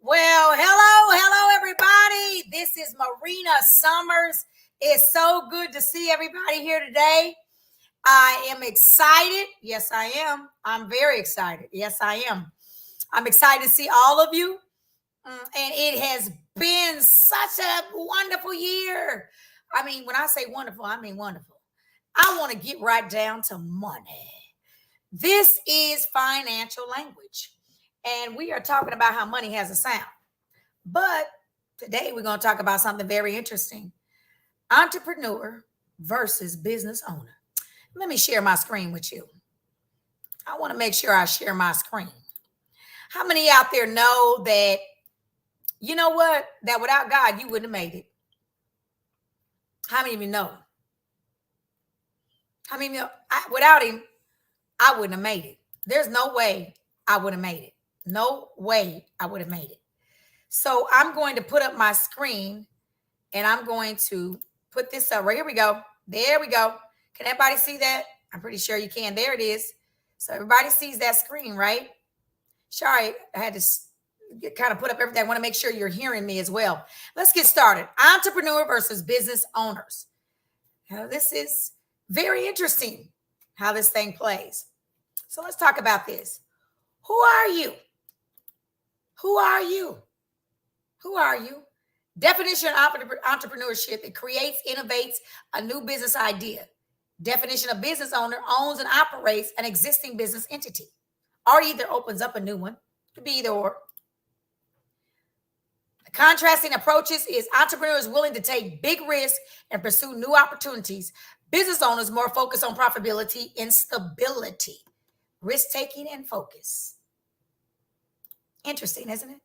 Well, hello, everybody. This is Marina Summers. It's so good to see everybody here today. I am excited. Yes, I am. I'm very excited. Yes, I am. I'm excited to see all of you. And it has been such a wonderful year. I mean, when I say wonderful, I mean wonderful. I want to get right down to money. This is financial language. And we are talking about how money has a sound. But today we're going to talk about something very interesting: entrepreneur versus business owner. Let me share my screen with you. I want to make sure I share my screen. How many out there know that, you know what, that without God, you wouldn't have made it? How many of you know? How many of you know, without Him, I wouldn't have made it? There's no way I would have made it. No way I would have made it. So I'm going to put up my screen and I'm going to put this up. Right, here we go. There we go. Can everybody see that? I'm pretty sure you can. There it is. So everybody sees that screen, right? Sorry, I had to kind of put up everything. I want to make sure you're hearing me as well. Let's get started. Entrepreneur versus business owners. Now, this is very interesting how this thing plays. So let's talk about this. Who are you? Who are you? Who are you? Definition of entrepreneurship: it creates, innovates a new business idea. Definition of business owner: owns and operates an existing business entity, or either opens up a new one. It could be either or. The contrasting approaches is entrepreneurs willing to take big risks and pursue new opportunities. Business owners more focused on profitability and stability. Risk-taking and focus. Interesting, isn't it?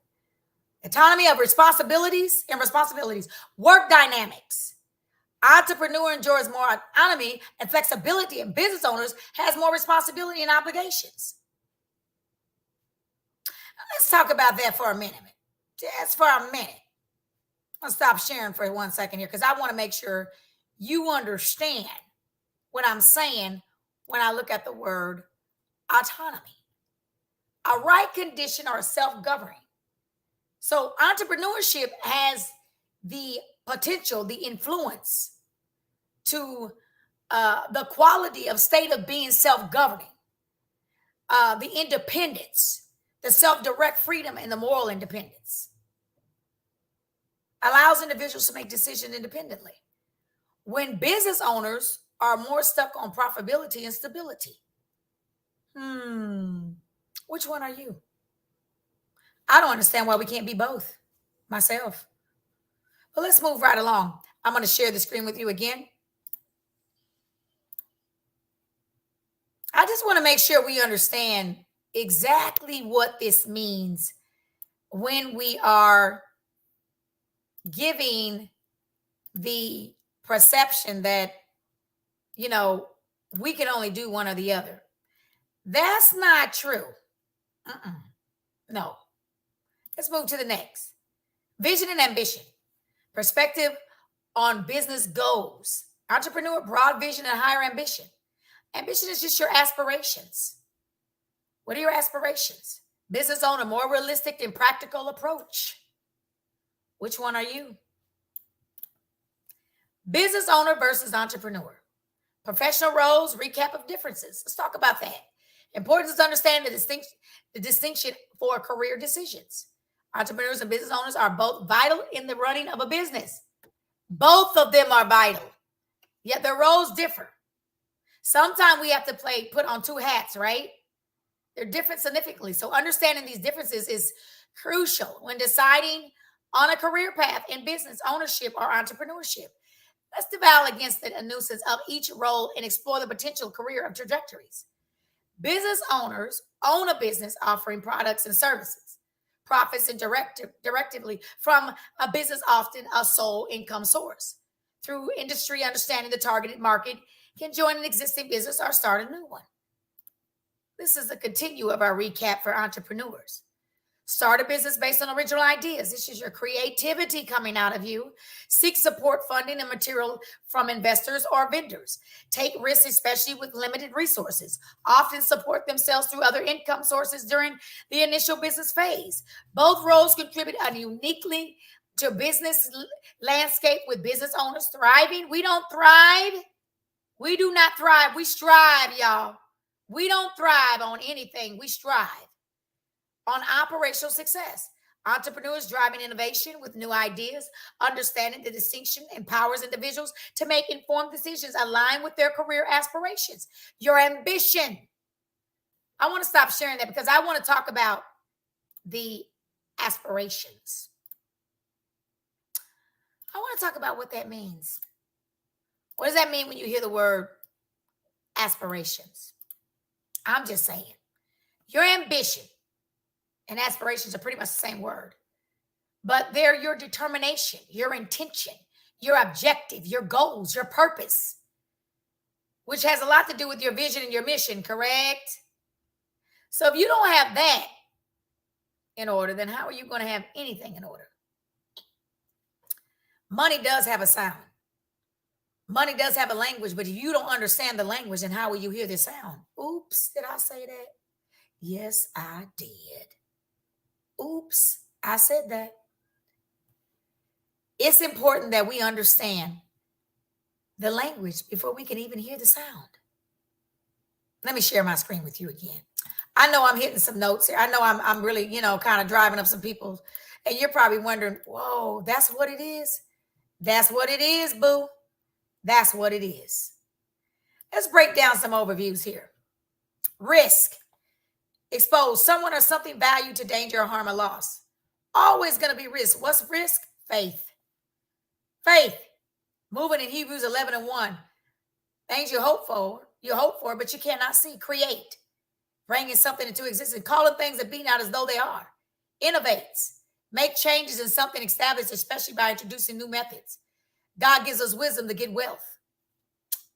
Autonomy of responsibilities and responsibilities. Work dynamics. Entrepreneur enjoys more autonomy and flexibility, and business owners has more responsibility and obligations. Now, let's talk about that for a minute. Just for a minute. I'll stop sharing for 1 second here because I want to make sure you understand what I'm saying when I look at the word autonomy. A right condition or self-governing. So entrepreneurship has the potential, the influence to the quality of state of being self-governing, the independence, the self-direct freedom, and the moral independence. Allows individuals to make decisions independently. When business owners are more stuck on profitability and stability. Which one are you? I don't understand why we can't be both myself. But let's move right along. I'm going to share the screen with you again. I just want to make sure we understand exactly what this means when we are giving the perception that, you know, we can only do one or the other. That's not true. No. Let's move to the next. Vision and ambition. Perspective on business goals. Entrepreneur, broad vision and higher ambition. Ambition is just your aspirations. What are your aspirations? Business owner, more realistic and practical approach. Which one are you? Business owner versus entrepreneur. Professional roles, recap of differences. Let's talk about that. Importance to understand the distinction for career decisions. Entrepreneurs and business owners are both vital in the running of a business. Both of them are vital, yet their roles differ. Sometimes we have to put on two hats, right? They're different significantly. So understanding these differences is crucial when deciding on a career path in business ownership or entrepreneurship. Let's devour against the nuisance of each role and explore the potential career of trajectories. Business owners own a business offering products and services. Profits and directively from a business, often a sole income source. Through industry, understanding the targeted market, can join an existing business or start a new one. This is a continue of our recap for entrepreneurs. Start a business based on original ideas. This is your creativity coming out of you. Seek support, funding, and material from investors or vendors. Take risks, especially with limited resources. Often support themselves through other income sources during the initial business phase. Both roles contribute uniquely to business landscape with business owners thriving. We don't thrive. We do not thrive. We strive, y'all. We don't thrive on anything. We strive on operational success. Entrepreneurs driving innovation with new ideas, understanding the distinction empowers individuals to make informed decisions aligned with their career aspirations. Your ambition. I want to stop sharing that because I want to talk about the aspirations. I want to talk about what that means. What does that mean when you hear the word aspirations? I'm just saying, your ambition and aspirations are pretty much the same word, but they're your determination, your intention, your objective, your goals, your purpose, which has a lot to do with your vision and your mission, correct? So if you don't have that in order, then how are you going to have anything in order? Money does have a sound. Money does have a language, but if you don't understand the language, then how will you hear the sound? Oops, did I say that? Yes, I did. Oops, I said that. It's important that we understand the language before we can even hear the sound. Let me share my screen with you again. I know I'm hitting some notes here. I know I'm really, kind of driving up some people. And you're probably wondering, whoa, that's what it is? That's what it is, boo. That's what it is. Let's break down some overviews here. Risk. Expose someone or something valued to danger or harm or loss. Always going to be risk. What's risk? Faith. Faith. Moving in Hebrews 11:1. Things you hope for, but you cannot see. Create. Bringing something into existence. Calling things that be not as though they are. Innovates. Make changes in something established, especially by introducing new methods. God gives us wisdom to get wealth.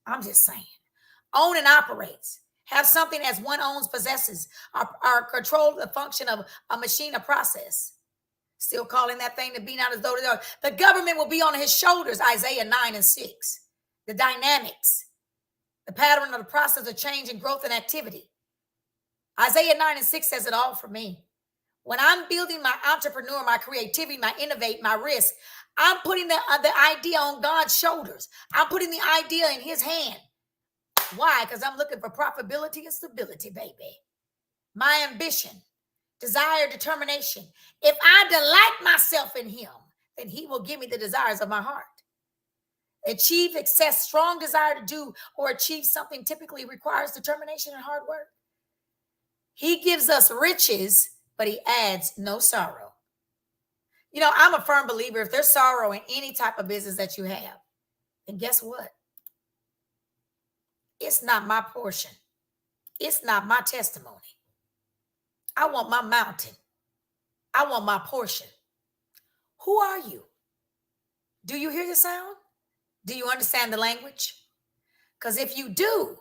I'm just saying. Own and operates. Have something as one owns, possesses, or control the function of a machine or process. Still calling that thing to be not as though they are. The government will be on his shoulders, Isaiah 9:6. The dynamics, the pattern of the process of change and growth and activity. Isaiah 9:6 says it all for me. When I'm building my entrepreneur, my creativity, my innovate, my risk, I'm putting the idea on God's shoulders. I'm putting the idea in his hand. Why? Because I'm looking for profitability and stability, baby. My ambition, desire, determination. If I delight myself in him, then he will give me the desires of my heart. Achieve excess, strong desire to do or achieve something typically requires determination and hard work. He gives us riches, but he adds no sorrow. I'm a firm believer if there's sorrow in any type of business that you have, then guess what? It's not my portion. It's not my testimony. I want my mountain. I want my portion. Who are you? Do you hear the sound? Do you understand the language? Because if you do,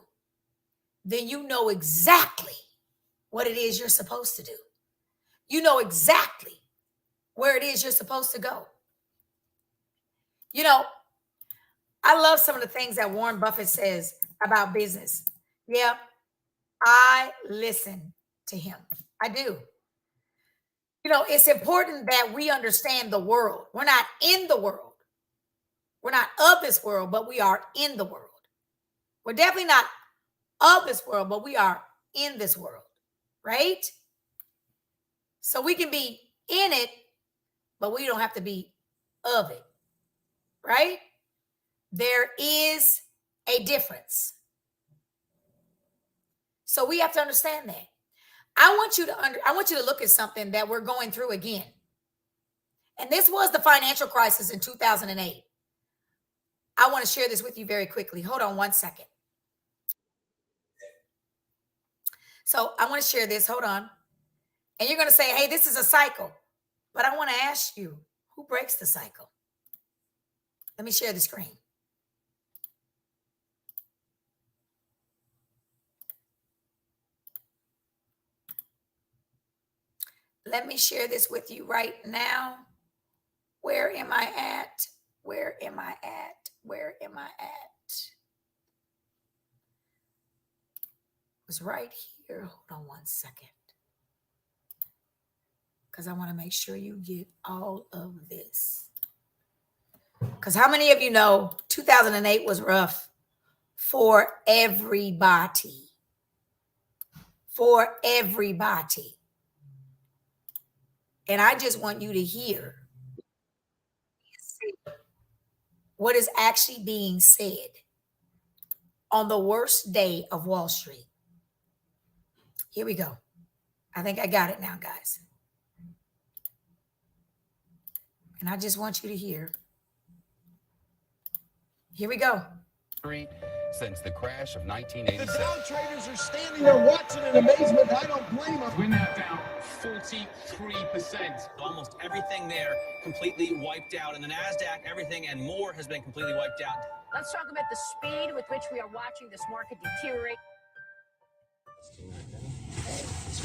then you know exactly what it is you're supposed to do. You know exactly where it is you're supposed to go. I love some of the things that Warren Buffett says about business. Yeah, I listen to him. I do. It's important that we understand the world. We're not in the world. We're not of this world, but we are in the world. We're definitely not of this world, but we are in this world, right? So we can be in it, but we don't have to be of it, right? There is a difference. So we have to understand that. I want you to look at something that we're going through again. And this was the financial crisis in 2008. I want to share this with you very quickly. Hold on one second. So I want to share this. Hold on. And you're going to say, hey, this is a cycle. But I want to ask you, who breaks the cycle? Let me share the screen. Let me share this with you right now. Where am I at? Where am I at? Where am I at? It was right here. Hold on one second. Because I want to make sure you get all of this. Because how many of you know 2008 was rough for everybody? For everybody. And I just want you to hear what is actually being said on the worst day of Wall Street. Here we go. I think I got it now, guys. And I just want you to hear. Here we go. Since the crash of 1987. The Dow traders are standing there watching in amazement. I don't blame them. We're now down 43%. Almost everything there completely wiped out. And the NASDAQ, everything and more has been completely wiped out. Let's talk about the speed with which we are watching this market deteriorate.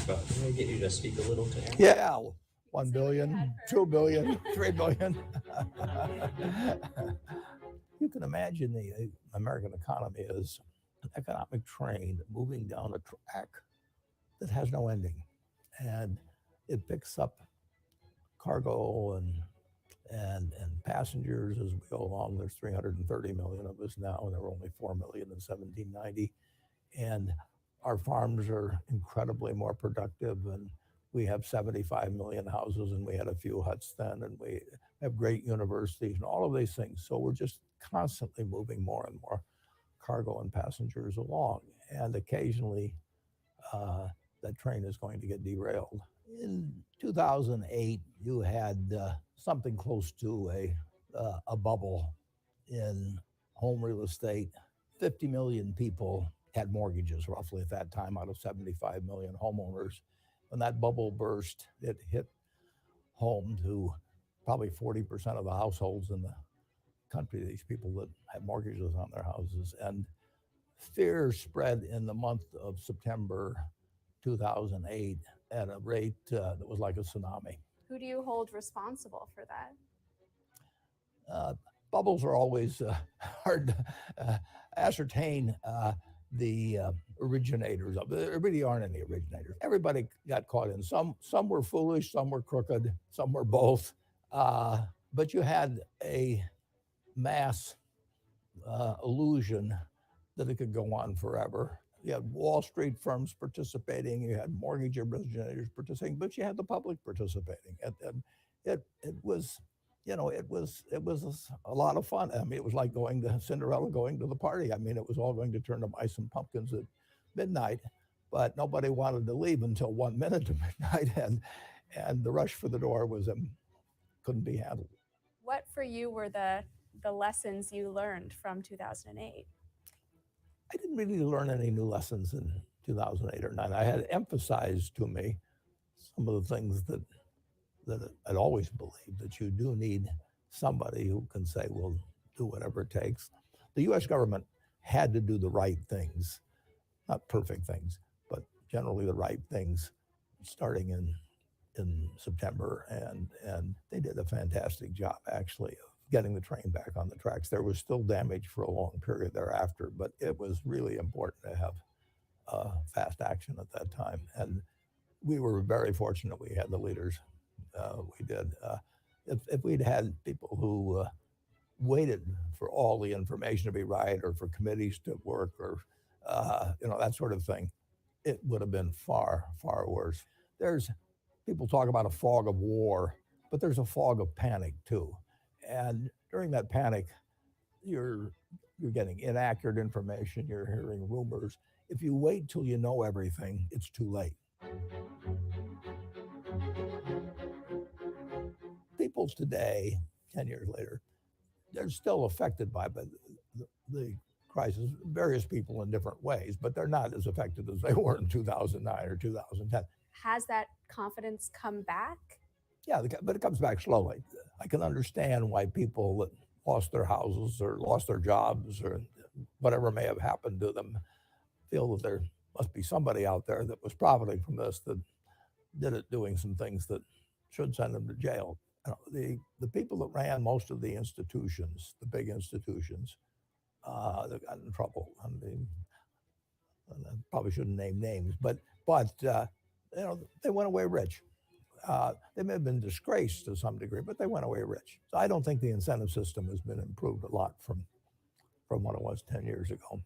Can I get you to speak a little to him? Yeah, 1 billion, 2 billion, 3 billion. You can imagine the American economy is an economic train moving down a track that has no ending. And it picks up cargo and passengers as we go along. There's 330 million of us now, and there were only 4 million in 1790. And our farms are incredibly more productive, and we have 75 million houses, and we had a few huts then, and we have great universities and all of these things. So we're just constantly moving more and more cargo and passengers along. And occasionally that train is going to get derailed. In 2008, you had something close to a bubble in home real estate. 50 million people had mortgages roughly at that time out of 75 million homeowners. When that bubble burst, it hit home to probably 40% of the households in the country, these people that had mortgages on their houses. And fear spread in the month of September 2008 at a rate that was like a tsunami. Who do you hold responsible for that? Bubbles are always hard to ascertain the originators of it. There really aren't any originators. Everybody got caught in. Some were foolish, some were crooked, some were both. But you had a mass illusion that it could go on forever. You had Wall Street firms participating, you had mortgage originators participating, but you had the public participating. And it was, you know, it was a lot of fun. I mean, it was like going to Cinderella, going to the party. I mean, it was all going to turn to mice and pumpkins at midnight, but nobody wanted to leave until 1 minute to midnight, and the rush for the door was couldn't be handled. What for you were the lessons you learned from 2008? I didn't really learn any new lessons in 2008 or 9. I had emphasized to me some of the things that I'd always believed, that you do need somebody who can say, we'll do whatever it takes. The U.S. government had to do the right things, not perfect things, but generally the right things, starting in September. And they did a fantastic job, actually, of getting the train back on the tracks. There was still damage for a long period thereafter, but it was really important to have fast action at that time. And we were very fortunate we had the leaders. We did. If we'd had people who waited for all the information to be right, or for committees to work, or that sort of thing, it would have been far, far worse. There's people talk about a fog of war, but there's a fog of panic too. And during that panic, you're getting inaccurate information, you're hearing rumors. If you wait till you know everything, it's too late. People today, 10 years later, they're still affected by the crisis, various people in different ways, but they're not as affected as they were in 2009 or 2010. Has that confidence come back? Yeah, but it comes back slowly. I can understand why people that lost their houses or lost their jobs or whatever may have happened to them feel that there must be somebody out there that was profiting from this, that did it doing some things that should send them to jail. You know, the people that ran most of the institutions, the big institutions, that got in trouble. I mean, I probably shouldn't name names, but you know, they went away rich. They may have been disgraced to some degree, but they went away rich. So I don't think the incentive system has been improved a lot from what it was 10 years ago.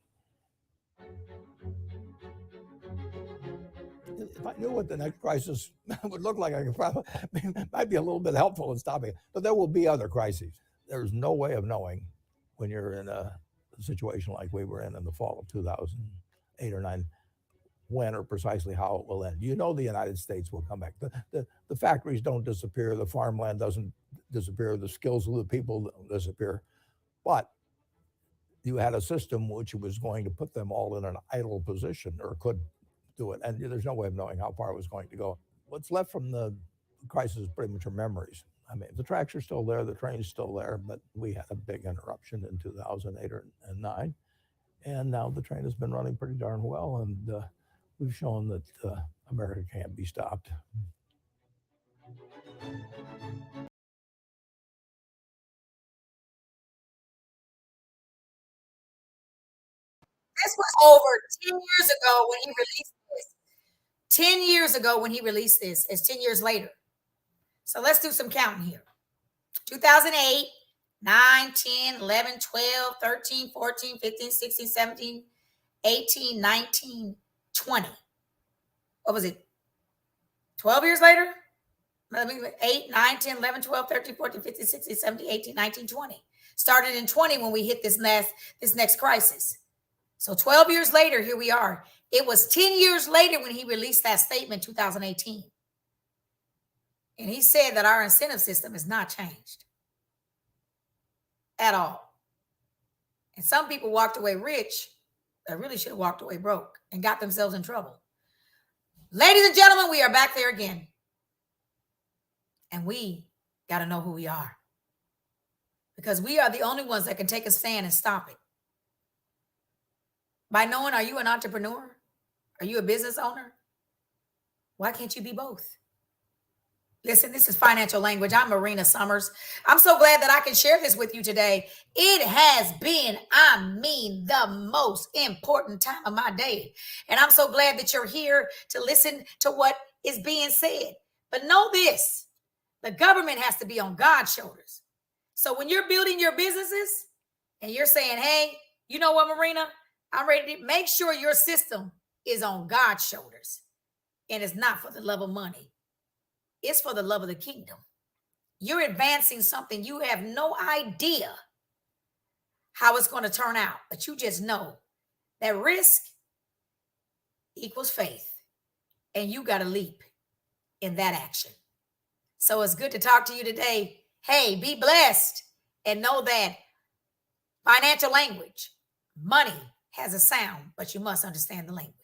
If I knew what the next crisis would look like, I could probably, might be a little bit helpful in stopping it. But there will be other crises. There's no way of knowing when you're in a situation like we were in the fall of 2008 or 9, when or precisely how it will end. You know, the United States will come back. The factories don't disappear. The farmland doesn't disappear. The skills of the people don't disappear. But you had a system which was going to put them all in an idle position, or could do it. And there's no way of knowing how far it was going to go. What's left from the crisis is pretty much our memories. I mean, the tracks are still there, the train's still there, but we had a big interruption in 2008 and 9. And now the train has been running pretty darn well. And we've shown that America can't be stopped. This was over 10 years ago when he released this. 10 years ago when he released this. It's 10 years later. So let's do some counting here. 2008, 9, 10, 11, 12, 13, 14, 15, 16, 17, 18, 19, 20. What was it? 12 years later? 8, 9, 10, 11, 12, 13, 14, 15, 16, 17, 18, 19, 20. Started in 20 when we hit this next crisis. So 12 years later, here we are. It was 10 years later when he released that statement, 2018. And he said that our incentive system has not changed at all. And some people walked away rich that really should have walked away broke and got themselves in trouble. Ladies and gentlemen, we are back there again. And we got to know who we are. Because we are the only ones that can take a stand and stop it. By knowing, are you an entrepreneur? Are you a business owner? Why can't you be both? Listen, this is financial language. I'm Marina Summers. I'm so glad that I can share this with you today. It has been, the most important time of my day. And I'm so glad that you're here to listen to what is being said. But know this, the government has to be on God's shoulders. So when you're building your businesses and you're saying, hey, you know what, Marina? I'm ready to make sure your system is on God's shoulders. And it's not for the love of money. It's for the love of the kingdom. You're advancing something. You have no idea how it's going to turn out. But you just know that risk equals faith. And you got to leap in that action. So it's good to talk to you today. Hey, be blessed and know that financial language, money has a sound, but you must understand the language.